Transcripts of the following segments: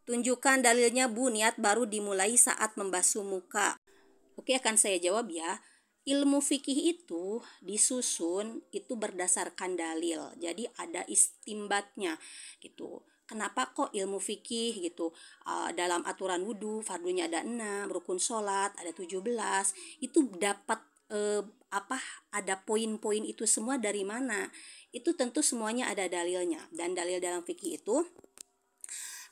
Tunjukkan dalilnya Bu, niat baru dimulai saat membasuh muka. Oke, akan saya jawab ya. Ilmu fikih itu disusun itu berdasarkan dalil. Jadi ada istimbatnya gitu. Kenapa kok ilmu fikih gitu? Dalam aturan wudhu, fardunya ada 6, rukun sholat ada 17. Itu dapat ada poin-poin itu semua dari mana? Itu tentu semuanya ada dalilnya. Dan dalil dalam fikih itu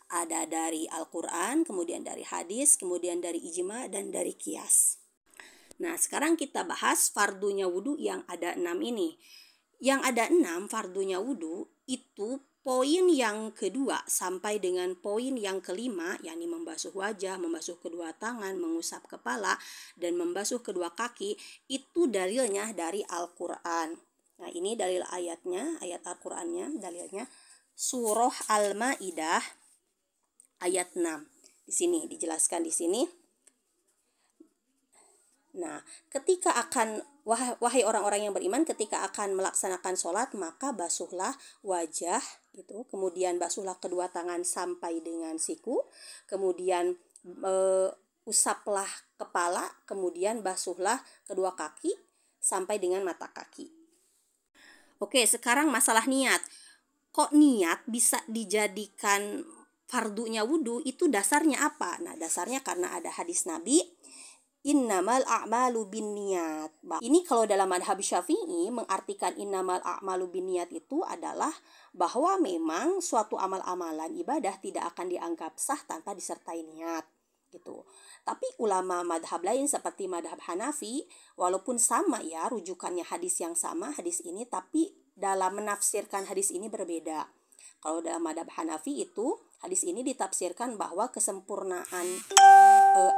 ada dari Al-Quran, kemudian dari hadis, kemudian dari ijma, dan dari qiyas. Nah, sekarang kita bahas fardunya wudhu yang ada 6 ini. Yang ada 6 fardunya wudhu itu poin yang kedua sampai dengan poin yang kelima, yakni membasuh wajah, membasuh kedua tangan, mengusap kepala, dan membasuh kedua kaki, itu dalilnya dari Al-Quran. Nah, ini dalil ayatnya, ayat Al-Qurannya, dalilnya Surah Al-Maidah ayat 6. Di sini dijelaskan di sini. Nah, ketika akan wahai orang-orang yang beriman, ketika akan melaksanakan sholat, maka basuhlah wajah gitu, kemudian basuhlah kedua tangan sampai dengan siku, kemudian usaplah kepala, kemudian basuhlah kedua kaki sampai dengan mata kaki. Oke, sekarang masalah niat. Kok niat bisa dijadikan fardunya wudhu? Itu dasarnya apa? Nah, dasarnya karena ada hadis Nabi, innamal a'malu binniyat. Ini kalau dalam madhab Syafi'i mengartikan innamal a'malu binniyat itu adalah bahwa memang suatu amal-amalan ibadah tidak akan dianggap sah tanpa disertai niat gitu. Tapi ulama madhab lain seperti madhab Hanafi, walaupun sama ya rujukannya hadis yang sama, hadis ini, tapi dalam menafsirkan hadis ini berbeda. Kalau dalam madhab Hanafi itu hadis ini ditafsirkan bahwa kesempurnaan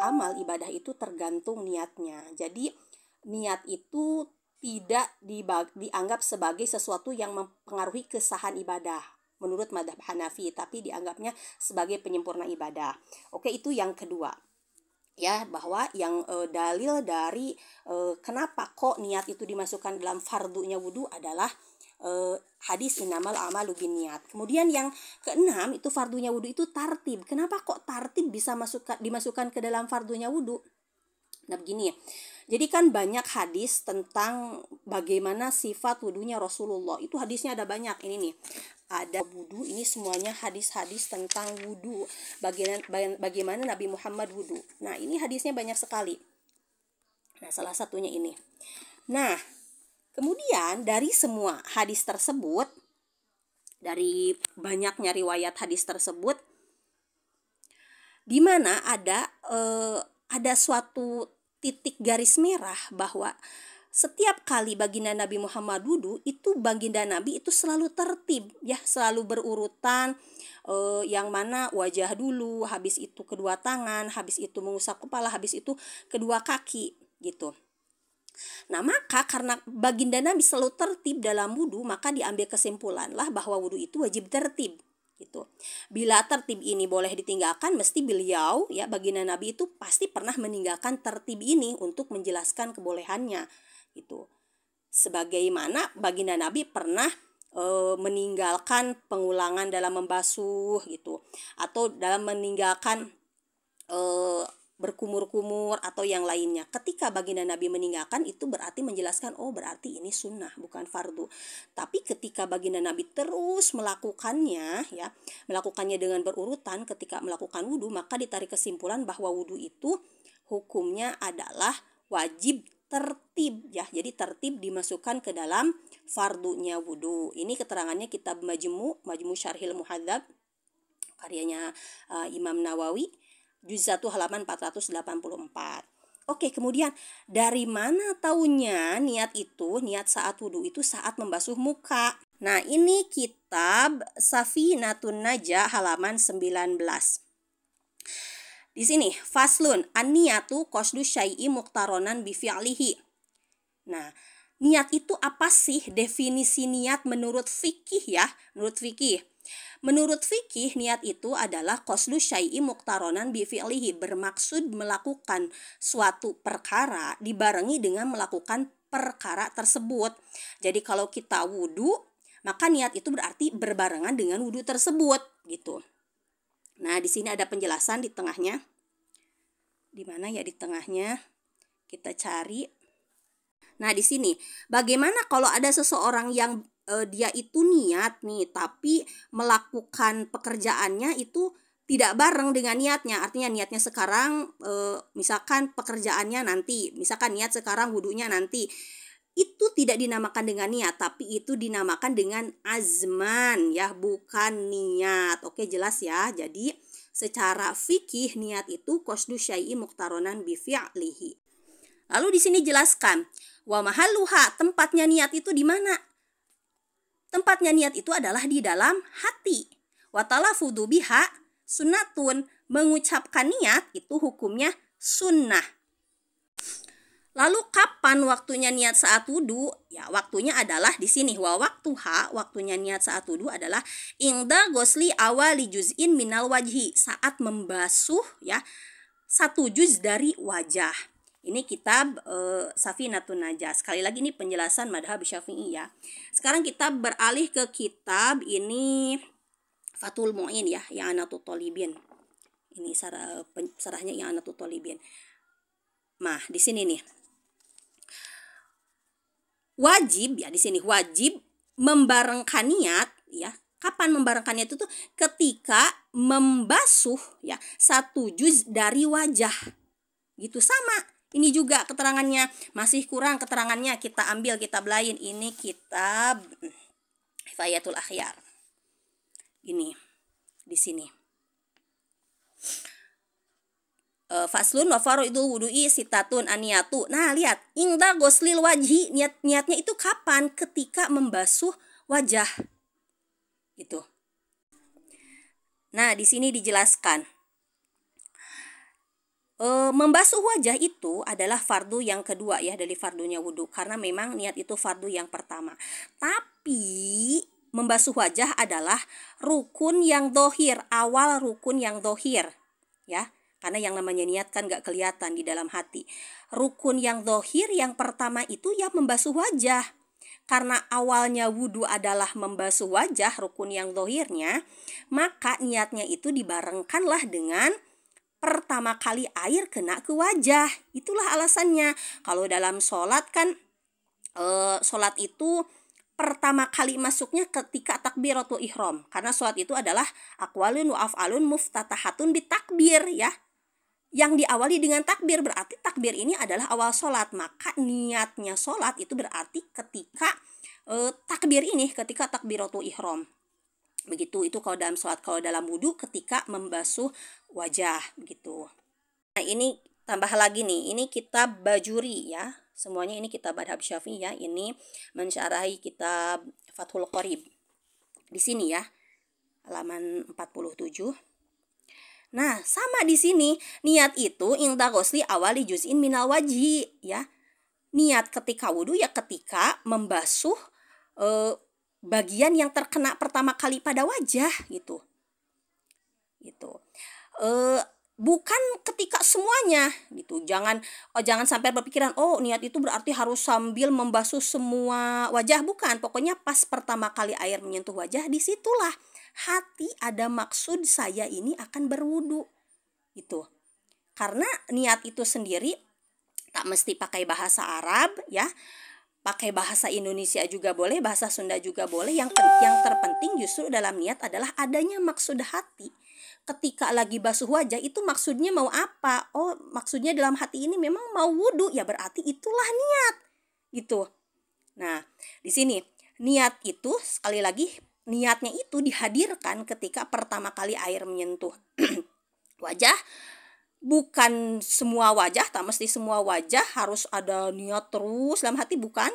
amal ibadah itu tergantung niatnya. Jadi niat itu tidak dianggap sebagai sesuatu yang mempengaruhi kesahan ibadah menurut madhab Hanafi, tapi dianggapnya sebagai penyempurna ibadah. Oke, itu yang kedua. Ya, bahwa yang dalil dari kenapa kok niat itu dimasukkan dalam fardunya wudhu adalah hadis innamal a'malu binniyat. Kemudian yang keenam itu fardunya wudhu itu tartib. Kenapa kok tartib bisa dimasukkan ke dalam fardunya wudhu? Nah, begini ya. Jadi kan banyak hadis tentang bagaimana sifat wudhunya Rasulullah. Itu hadisnya ada banyak. Ini nih, ada wudhu. Ini semuanya hadis-hadis tentang wudhu. Bagaimana Nabi Muhammad wudhu. Nah, ini hadisnya banyak sekali. Nah, salah satunya ini. Nah, kemudian dari semua hadis tersebut, dari banyaknya riwayat hadis tersebut, di mana ada suatu titik garis merah bahwa setiap kali baginda Nabi Muhammad wudhu, itu baginda Nabi itu selalu tertib ya, selalu berurutan, yang mana wajah dulu, habis itu kedua tangan, habis itu mengusap kepala, habis itu kedua kaki gitu. Nah, maka karena baginda Nabi selalu tertib dalam wudhu, maka diambil kesimpulanlah bahwa wudhu itu wajib tertib gitu. Bila tertib ini boleh ditinggalkan, mesti beliau ya baginda Nabi itu pasti pernah meninggalkan tertib ini untuk menjelaskan kebolehannya gitu. Sebagaimana baginda Nabi pernah meninggalkan pengulangan dalam membasuh gitu, atau dalam meninggalkan berkumur-kumur atau yang lainnya. Ketika baginda Nabi meninggalkan, itu berarti menjelaskan, oh berarti ini sunnah bukan fardu. Tapi ketika baginda Nabi terus melakukannya ya, melakukannya dengan berurutan ketika melakukan wudhu, maka ditarik kesimpulan bahwa wudhu itu hukumnya adalah wajib tertib ya. Jadi tertib dimasukkan ke dalam fardunya wudhu. Ini keterangannya kitab Majmu' Syarhil Muhadzab karyanya Imam Nawawi, juz 1 halaman 484. Oke, kemudian dari mana taunya niat saat wudhu itu saat membasuh muka? Nah, ini kitab Safinatun Najah halaman 19. Di sini, faslun, an-niyatu qasdu syai'i muqtaronan bi fi'lihi. Nah, niat itu apa sih? Definisi niat menurut fikih ya, Menurut fikih, niat itu adalah qasdu syai'i muqtaronan bi fi'lihi, bermaksud melakukan suatu perkara dibarengi dengan melakukan perkara tersebut. Jadi kalau kita wudhu, maka niat itu berarti berbarengan dengan wudhu tersebut gitu. Nah, Nah, di sini ada penjelasan di tengahnya. Di mana ya di tengahnya? Kita cari. Nah, di sini bagaimana kalau ada seseorang yang dia itu niat nih, tapi melakukan pekerjaannya itu tidak bareng dengan niatnya. Artinya niatnya sekarang misalkan pekerjaannya nanti, misalkan niat sekarang, wudunya nanti. Itu tidak dinamakan dengan niat, tapi itu dinamakan dengan azman ya, bukan niat. Oke, jelas ya. Jadi secara fikih niat itu qasdu syai'i muqtaronan bi fi'lihi. Lalu di sini jelaskan wa mahalluha, tempatnya niat itu di mana? Tempatnya niat itu adalah di dalam hati. Wa talafudzu biha sunnatun, mengucapkan niat itu hukumnya sunnah. Lalu kapan waktunya niat saat wudu? Ya, waktunya adalah di sini. Wa waktuha, waktunya niat saat wudu adalah ingda gosli awali juz'in minal wajhi, saat membasuh ya satu juz dari wajah. Ini kitab Safinatun Najah. Sekali lagi ini penjelasan madhab Syafi'i ya. Sekarang kita beralih ke kitab ini Fathul Mu'in ya, I'anatul Thalibin. Ini sarahnya I'anatul Thalibin. Nah, di sini nih. Wajib ya, di sini wajib membarengkan niat ya. Kapan membarengkan niat itu? Ketika membasuh ya satu juz dari wajah. Gitu sama. Ini juga keterangannya masih kurang, keterangannya kita ambil kitab lain. Ini kitab Hifayatul Akhyar. Ini di sini. Faslun wa faraidul wudu'i sitatun aniyatu. Nah, lihat, ingda goslil wajhi, niatnya itu kapan? Ketika membasuh wajah. Gitu. Nah, di sini dijelaskan. Membasuh wajah itu adalah fardu yang kedua ya dari fardunya wudu, karena memang niat itu fardu yang pertama. Tapi membasuh wajah adalah rukun yang dohir, awal rukun yang dohir ya. Karena yang namanya niat kan gak kelihatan di dalam hati. Rukun yang dohir yang pertama itu ya membasuh wajah. Karena awalnya wudu adalah membasuh wajah, rukun yang dohirnya, maka niatnya itu dibarengkanlah dengan pertama kali air kena ke wajah. Itulah alasannya. Kalau dalam sholat kan, sholat itu pertama kali masuknya ketika takbiratul ihram. Karena sholat itu adalah aqwalun wa af'alun muftatahatun bitakbir ya. Yang diawali dengan takbir, berarti takbir ini adalah awal sholat. Maka niatnya sholat itu berarti ketika takbir ini, ketika takbiratul ihram. Begitu, itu kalau dalam sholat. Kalau dalam wudu ketika membasuh wajah gitu. Nah, ini tambah lagi nih, ini kitab Bajuri ya. Semuanya ini kitab madhab Syafi'i ya. Ini mensyarahi kitab Fathul Qorib. Di sini ya, halaman 47. Nah, sama di sini, niat itu ingda ghusli awali juz'in minal wajhi ya. Niat ketika wudu ya ketika membasuh bagian yang terkena pertama kali pada wajah gitu. Gitu. Bukan ketika semuanya gitu. Jangan sampai berpikiran niat itu berarti harus sambil membasuh semua wajah, bukan. Pokoknya pas pertama kali air menyentuh wajah, disitulah hati ada maksud saya ini akan berwudu gitu. Karena niat itu sendiri tak mesti pakai bahasa Arab ya, pakai bahasa Indonesia juga boleh, bahasa Sunda juga boleh. Yang terpenting justru dalam niat adalah adanya maksud hati. Ketika lagi basuh wajah itu maksudnya mau apa? Maksudnya dalam hati ini memang mau wudu, ya berarti itulah niat gitu. Nah, di sini niat itu sekali lagi, niatnya itu dihadirkan ketika pertama kali air menyentuh wajah. Bukan semua wajah, tak mesti semua wajah harus ada niat terus dalam hati, bukan.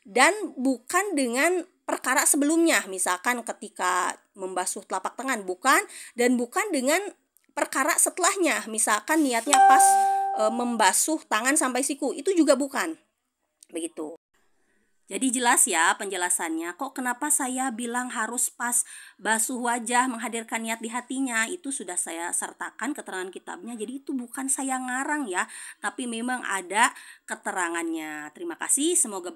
Dan bukan dengan perkara sebelumnya, misalkan ketika membasuh telapak tangan, bukan. Dan bukan dengan perkara setelahnya, misalkan niatnya pas membasuh tangan sampai siku, itu juga bukan. Begitu. Jadi jelas ya penjelasannya. Kok kenapa saya bilang harus pas basuh wajah menghadirkan niat di hatinya? Itu sudah saya sertakan keterangan kitabnya. Jadi itu bukan saya ngarang ya, tapi memang ada keterangannya. Terima kasih, semoga